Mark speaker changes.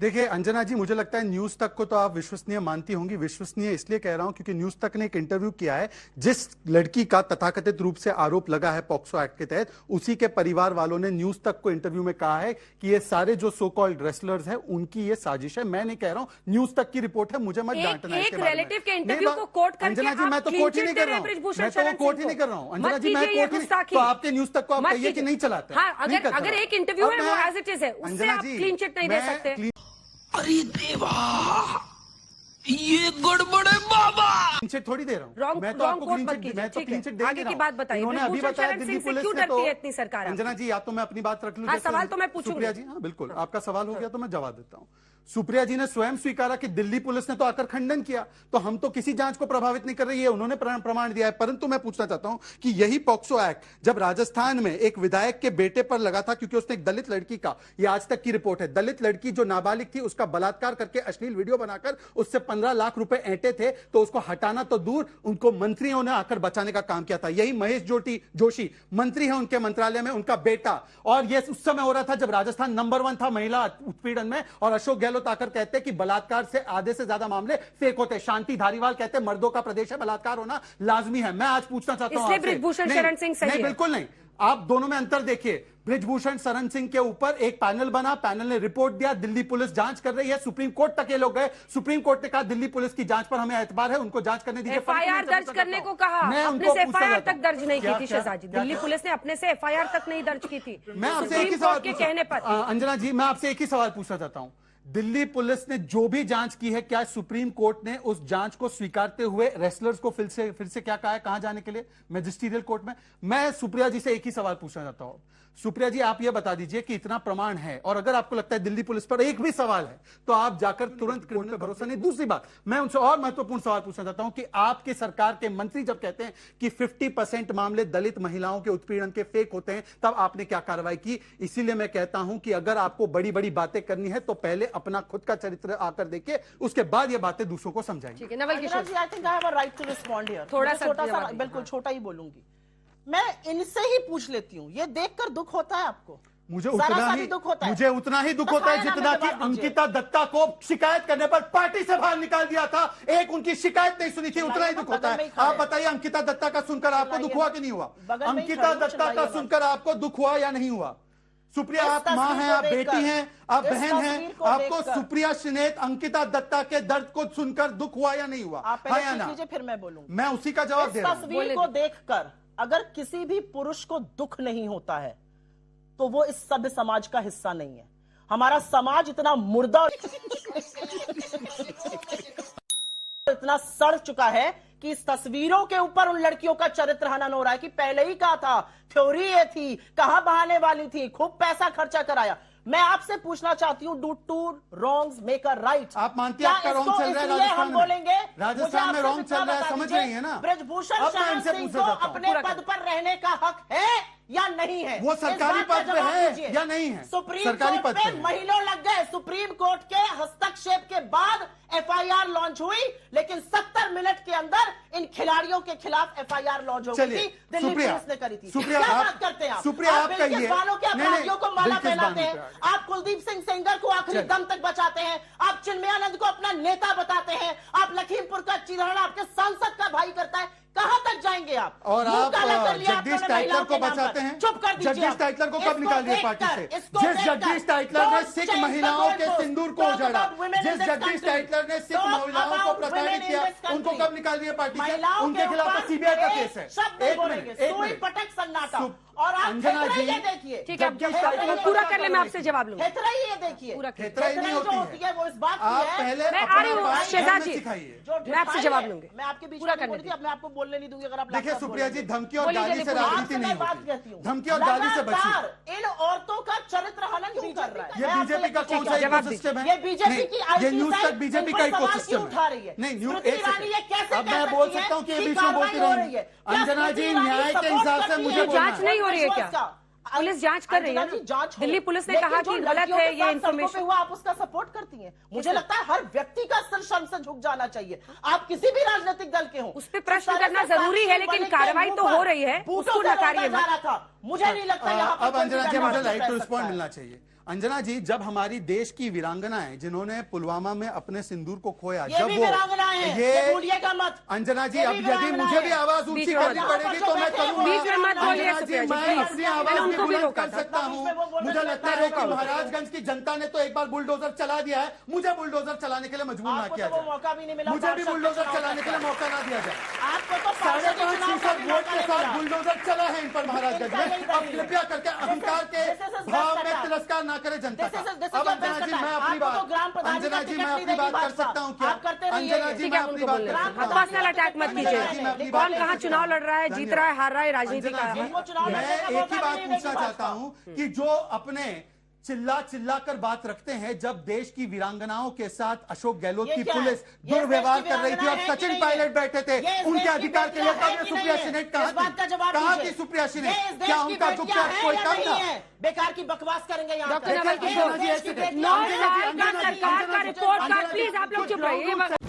Speaker 1: देखिए अंजना जी, मुझे लगता है न्यूज तक को तो आप विश्वसनीय मानती होंगी। विश्वसनीय इसलिए कह रहा हूं क्योंकि न्यूज तक ने एक इंटरव्यू किया है जिस लड़की का तथाकथित रूप से आरोप लगा है पॉक्सो एक्ट के तहत, उसी के परिवार वालों ने न्यूज तक को इंटरव्यू में कहा है कि ये सारे जो सो कॉल्ड रेसलर्स हैं उनकी ये साजिश है। मैं नहीं कह रहा हूं, न्यूज तक की रिपोर्ट है, मुझे मत डांटना।
Speaker 2: एक रिलेटिव के इंटरव्यू को कोट करके
Speaker 1: अंजना जी, मैं तो कोट ही नहीं कर रहा हूं, मैं तो कोट ही नहीं कर रहा हूं। अंजना जी, मैं कोट ही, तो आपके न्यूज तक को आप कहिए कि नहीं चलाते।
Speaker 2: अगर एक इंटरव्यू है वो एज इट इज है, उससे आप क्लीन चिट नहीं दे सकते।
Speaker 3: अरे देवा, ये गड़बड़ है बाबा।
Speaker 1: क्लीन चिट थोड़ी दे रहा हूं मैं तो आपको, मैं तो क्लीन चिट दे
Speaker 2: आगे की बात बताइए।
Speaker 1: उन्होंने अभी बताया दिल्ली पुलिस ने तो
Speaker 2: इतनी सरकार।
Speaker 1: अंजना जी, या तो मैं अपनी बात रख लूं,
Speaker 2: सवाल तो मैं पूछूंगी।
Speaker 1: सुप्रिया जी, हाँ बिल्कुल, आपका सवाल हो गया तो मैं जवाब देता हूं। सुप्रिया जी ने स्वयं स्वीकारा कि दिल्ली पुलिस ने तो आकर खंडन किया, तो हम तो किसी जांच को प्रभावित नहीं कर रही है, उन्होंने प्रमाण दिया है। परंतु मैं पूछना चाहता हूं कि यही पॉक्सो एक्ट जब राजस्थान में एक विधायक के बेटे पर लगा था, क्योंकि उसने एक दलित लड़की का, ये आज तक की रिपोर्ट है, दलित लड़की जो नाबालिग थी उसका बलात्कार करके अश्लील वीडियो बनाकर उससे 15 लाख रुपए ऐंठे थे, तो उसको हटाना तो दूर, उनको मंत्रियों ने आकर बचाने का काम किया था। यही महेश जोशी मंत्री है उनके मंत्रालय में, उनका बेटा। और यह उस समय हो रहा था जब राजस्थान नंबर 1 था महिला उत्पीड़न में, और अशोक गहलोत आकर कहते कि बलात्कार से आधे से ज्यादा मामले फेक होते। शांति धारीवाल कहते मर्दों का प्रदेश है, बलात्कार होना लाजमी है। मैं आज पूछना चाहता हूं आपसे,
Speaker 2: बृजभूषण शरण सिंह सही
Speaker 1: नहीं, बिल्कुल नहीं, आप दोनों में अंतर देखिए। बृजभूषण शरण सिंह के ऊपर एक पैनल बना, पैनल ने रिपोर्ट दिया, दिल्ली पुलिस जांच कर रही है, सुप्रीम कोर्ट तक ये लोग गए, सुप्रीम कोर्ट ने कहा दिल्ली पुलिस की जांच पर हमें एतबार है, उनको जांच करने दीजिए।
Speaker 2: एफआईआर दर्ज करने को कहा, अपने से एफआईआर तक दर्ज नहीं की थी शहजादी। दिल्ली पुलिस ने अपने से एफआईआर तक नहीं दर्ज की थी।
Speaker 1: मैं आपसे एक ही सवाल के कहने पर, अंजना जी, मैं आपसे एक ही सवाल पूछना चाहता हूं। दिल्ली पुलिस ने जो भी जांच की है, क्या सुप्रीम कोर्ट ने उस जांच को स्वीकारते हुए रेसलर्स को फिर से क्या कहा है, कहां जाने के लिए, मैजिस्ट्रियल कोर्ट में? मैं सुप्रिया जी से एक ही सवाल पूछना चाहता हूं। सुप्रिया जी, आप यह बता दीजिए कि इतना प्रमाण है, और अगर आपको लगता है दिल्ली पुलिस पर एक भी सवाल है, तो आप जाकर तुरंत कोर्ट में भरोसा नहीं। दूसरी बात, मैं उनसे और महत्वपूर्ण सवाल पूछना चाहता हूं कि आपके सरकार के मंत्री जब कहते हैं कि 50% मामले दलित महिलाओं के उत्पीड़न के फेक होते हैं, तब आपने क्या कार्रवाई की? इसीलिए मैं कहता हूं कि अगर आपको बड़ी बड़ी बातें करनी है तो पहले अपना खुद का चरित्र आकर देखिए, उसके बाद ये बातें दूसरों को समझाएंगे।
Speaker 4: थोड़ा सा बिल्कुल छोटा ही बोलूंगी। मैं इनसे ही पूछ लेती हूँ, ये देखकर दुख होता है आपको?
Speaker 1: मुझे उतना ही दुख होता है जितना कि अंकिता दत्ता को शिकायत करने पर पार्टी से बाहर निकाल दिया था, एक उनकी शिकायत नहीं सुनी थी, उतना ही दुख होता है। आप बताइए, अंकिता दत्ता का सुनकर आपको दुख हुआ कि नहीं हुआ? अंकिता दत्ता का सुनकर आपको दुख हुआ या नहीं हुआ? सुप्रिया, आप मां हैं, आप बेटी हैं, आप बहन हैं, आपको सुप्रिया श्रीनेत अंकिता दत्ता के दर्द को सुनकर दुख हुआ या नहीं हुआ?
Speaker 4: हाँ या ना? फिर मैं बोलूंगा।
Speaker 1: मैं उसी का जवाब दे रहा हूं।
Speaker 4: तस्वीर को देखकर अगर किसी भी पुरुष को दुख नहीं होता है तो वो इस सभ्य समाज का हिस्सा नहीं है। हमारा समाज इतना मुर्दा इतना सड़ चुका है कि इस तस्वीरों के ऊपर उन लड़कियों का चरित्र हनन हो रहा है कि पहले ही कहा था, थ्योरी ये थी, कहां बहाने वाली थी, खूब पैसा खर्चा कराया। मैं आपसे पूछना चाहती हूँ, do two wrongs make a right?
Speaker 1: आप मानती हैं आपका रॉन्ग चल रहा है राजस्थान में?
Speaker 4: बोलेंगे
Speaker 1: राजस्थान में रॉन्ग चल रहा है, समझ रही है ना?
Speaker 4: बृजभूषण शरण सिंह को अपने पद पर रहने का हक है या नहीं है?
Speaker 1: वो सरकारी पद पे है या नहीं है?
Speaker 4: सुप्रीम कोर्ट पे महीनों लग गए, सुप्रीम कोर्ट के हस्तक्षेप के बाद एफआईआर लॉन्च हुई, लेकिन 70 मिनट के अंदर इन खिलाड़ियों के खिलाफ एफआईआर लॉन्च हो गई थी, दिल्ली पुलिस ने करी थी। क्या बात करते हैं आप?
Speaker 1: सुप्रिया, आप कहिए,
Speaker 4: वालों के अपराधियों को माला पहनाते हैं, आप कुलदीप सिंह सेंगर को आखिरी दम तक बचाते हैं, आप चिन्मयानंद को अपना नेता बताते हैं, आप लखीमपुर का चिरहरण आपके सांसद का भाई करता है। कहां तक जाएंगे आप?
Speaker 1: और आप जगदीश टाइटलर को बचाते हैं।
Speaker 4: चुप कर दीजिए।
Speaker 1: जगदीश टाइटलर को कब निकाल दिया पार्टी से? जिस जगदीश टाइटलर ने सिख महिलाओं के सिंदूर को उजाड़ा, जिस जगदीश टाइटलर ने सिख महिलाओं को प्रताड़ित किया, उनको कब निकाल दिया पार्टी से? उनके खिलाफ सीबीआई का केस है।
Speaker 4: एक मिनट, पटक सन्नाटा। और आप
Speaker 1: अंजना जी,
Speaker 4: ये देखिए,
Speaker 2: ठीक है, पूरा कर ले, मैं आपसे जवाब लूंगा।
Speaker 4: ये देखिए,
Speaker 1: नहीं होती है
Speaker 4: वो इस बात
Speaker 1: आप
Speaker 4: की है।
Speaker 1: पहले
Speaker 2: मैं आ रही हूँ शहजादी,
Speaker 1: सिखाइए,
Speaker 2: मैं आपसे जवाब लूंगी।
Speaker 4: मैं आपके बीच
Speaker 2: पूरा
Speaker 4: में बोल रही थी, अब मैं आपको बोलने नहीं दूंगी। अगर आप
Speaker 1: देखिए सुप्रिया जी, धमकी और गाली से राजनीति नहीं होती, धमकी और गाली से बचिए।
Speaker 4: इन औरतों का चरित्र हनन क्यों कर रहा है?
Speaker 1: ये बीजेपी का कौन सा इकोसिस्टम है?
Speaker 4: ये बीजेपी की
Speaker 1: ये न्यूज तक बीजेपी का इकोसिस्टम
Speaker 4: उठा रही है।
Speaker 1: नहीं, न्यूज
Speaker 4: कैसे
Speaker 1: अब मैं बोल सकता हूँ कि ये बीच में बोलती रही है। अंजना जी, न्याय के हिसाब से मुझे
Speaker 2: जांच नहीं हो रही है क्या? पुलिस जांच कर रही है ना? दिल्ली पुलिस ने कहा कि गलत है ये इन्फॉर्मेशन
Speaker 4: हुआ, आप उसका सपोर्ट करती हैं। मुझे लगता है हर व्यक्ति का स्तर शर्म से झुक जाना चाहिए। आप किसी भी राजनीतिक दल के हो,
Speaker 2: उस पर प्रश्न करना जरूरी है, लेकिन कार्रवाई तो हो रही है, उसको नकारिए।
Speaker 4: मुझे नहीं लगता यहाँ
Speaker 1: अब अंजना जी, मुझे राइट टू रिस्पॉन्ड मिलना चाहिए। अंजना जी, जब हमारी देश की वीरांगनाएं जिन्होंने पुलवामा में अपने सिंदूर को खोया,
Speaker 4: ये
Speaker 1: जब
Speaker 4: भी
Speaker 1: वो
Speaker 4: वीरांगनाएं हैं, ये भूलिएगा मत।
Speaker 1: अंजना जी,
Speaker 4: ये
Speaker 1: अब
Speaker 4: भी
Speaker 1: यदि
Speaker 4: वीरांगनाएं
Speaker 1: मुझे भी
Speaker 4: हैं।
Speaker 1: आवाज ऊंची
Speaker 2: बीच में
Speaker 1: करनी
Speaker 2: मत
Speaker 1: पड़ेगी तो मैं करूंगा।
Speaker 2: बीच में मत बोलिए
Speaker 1: अंजना जी,
Speaker 2: सुप्रिया जी,
Speaker 1: मैं
Speaker 2: प्लीज।
Speaker 1: अपनी
Speaker 2: मैंने
Speaker 1: आवाज भी
Speaker 2: उनको भी
Speaker 1: बुलंद
Speaker 2: रोका
Speaker 1: कर
Speaker 2: था।
Speaker 1: सकता हूँ।
Speaker 4: बीच में वो बोलने
Speaker 1: मुझे
Speaker 4: लगता
Speaker 1: लगता
Speaker 4: है,
Speaker 1: है कि
Speaker 4: रोका हुआ।
Speaker 1: महाराजगंज की जनता ने तो एक बार बुलडोजर चला दिया है, मुझे बुलडोजर चलाने के लिए मजबूर ना
Speaker 4: आपको
Speaker 1: किया
Speaker 4: तो वो
Speaker 1: जाए।
Speaker 4: मौका भी नहीं मिला,
Speaker 1: मुझे भी
Speaker 4: पार्षद के
Speaker 1: बुलडोजर
Speaker 4: चुनाव
Speaker 1: चलाने के लिए
Speaker 4: का।
Speaker 1: मौका ना दिया जाए।
Speaker 4: आपको तो पार्षद के चुनाव का भी
Speaker 1: 5.5% वोट
Speaker 4: मौका
Speaker 1: के
Speaker 4: नहीं
Speaker 1: साथ
Speaker 4: मिला।
Speaker 1: बुलडोजर चला है इन पर महाराजगंज
Speaker 4: इनका
Speaker 1: में।
Speaker 4: यही
Speaker 1: अब
Speaker 4: दलील है।
Speaker 1: कृपया करके अहंकार के
Speaker 4: This is his
Speaker 1: भाव
Speaker 4: best
Speaker 1: में
Speaker 4: attack.
Speaker 1: तिरस्कार ना करे जनता
Speaker 4: This is-
Speaker 1: का।
Speaker 4: this is
Speaker 1: अब
Speaker 4: your
Speaker 1: अंजना
Speaker 4: best
Speaker 1: जी, मैं
Speaker 4: attack.
Speaker 1: अपनी
Speaker 4: आपको तो ग्राम
Speaker 1: बात
Speaker 4: प्रधान
Speaker 1: अंजना
Speaker 4: का
Speaker 1: जी,
Speaker 4: टिकट
Speaker 1: मैं
Speaker 4: नहीं
Speaker 1: अपनी
Speaker 4: देगी
Speaker 1: बात कर
Speaker 4: भाजपा।
Speaker 1: सकता हूँ क्या?
Speaker 4: आप करते रहिए।
Speaker 1: अंजना जी,
Speaker 2: ठीक
Speaker 1: मैं
Speaker 2: है,
Speaker 1: अपनी
Speaker 2: उनको
Speaker 1: बात
Speaker 2: बोलने
Speaker 1: कर
Speaker 2: दो।
Speaker 1: सकता हूँ।
Speaker 2: पर्सनल अटैक मत
Speaker 1: अंजना जी, मैं
Speaker 2: कीजिए।
Speaker 1: अपनी
Speaker 2: कौन
Speaker 1: बात
Speaker 2: कहाँ
Speaker 1: कर
Speaker 2: चुनाव
Speaker 1: सकता
Speaker 2: लड़ रहा है,
Speaker 1: हूँ।
Speaker 2: जीत रहा है, हार रहा है, राजनीति
Speaker 1: अंजना
Speaker 2: का
Speaker 1: जी,
Speaker 4: वो चुनाव लड़ने
Speaker 1: मैं
Speaker 4: का
Speaker 1: एक
Speaker 4: मौका
Speaker 1: ही
Speaker 4: भी
Speaker 1: बात
Speaker 4: नहीं
Speaker 1: पूछना
Speaker 4: देगी
Speaker 1: चाहता
Speaker 4: भाजपा।
Speaker 1: हूँ कि जो अपने चिल्ला कर बात रखते हैं, जब देश की वीरांगनाओं के साथ अशोक गहलोत
Speaker 4: ये
Speaker 1: की
Speaker 4: क्या है?
Speaker 1: पुलिस
Speaker 4: ये
Speaker 1: दुर्व्यवहार
Speaker 4: देश की
Speaker 1: कर रही थी और
Speaker 4: वीरांगना है
Speaker 1: सचिन
Speaker 4: कि नहीं
Speaker 1: पायलट
Speaker 4: है?
Speaker 1: बैठे थे
Speaker 4: ये इस
Speaker 1: उनके
Speaker 4: देश की
Speaker 1: अधिकार के लिए,
Speaker 4: बेटियां
Speaker 1: तब
Speaker 4: हैं
Speaker 1: ये
Speaker 4: कि
Speaker 1: सुप्रिया
Speaker 4: नहीं है?
Speaker 1: सिनेट
Speaker 4: इस
Speaker 1: कहाँ
Speaker 4: बात का जवाब
Speaker 1: थी? कहाँ
Speaker 4: दीजिए।
Speaker 1: थी सुप्रिया
Speaker 4: ये
Speaker 1: सिनेट?
Speaker 4: इस देश
Speaker 1: क्या
Speaker 4: की
Speaker 1: उनका
Speaker 4: बेटियां
Speaker 1: चुपचाप
Speaker 4: हैं
Speaker 1: कोई
Speaker 4: या
Speaker 1: कम
Speaker 4: नहीं
Speaker 1: था?
Speaker 4: है? बेकार की बकवास करेंगे यहाँ
Speaker 2: डॉक्टर
Speaker 4: पर।
Speaker 2: नवल
Speaker 4: ये
Speaker 2: किशोर,
Speaker 4: इस देश की बेटियां
Speaker 2: 9
Speaker 4: हैं।
Speaker 2: साल का
Speaker 1: अंजना जी,
Speaker 2: सरकार का
Speaker 1: Anjana ji,
Speaker 2: report
Speaker 1: Anjana
Speaker 2: card,
Speaker 1: ji,
Speaker 2: please आप लोग
Speaker 1: कुछ
Speaker 2: चुप रहिए।
Speaker 1: ground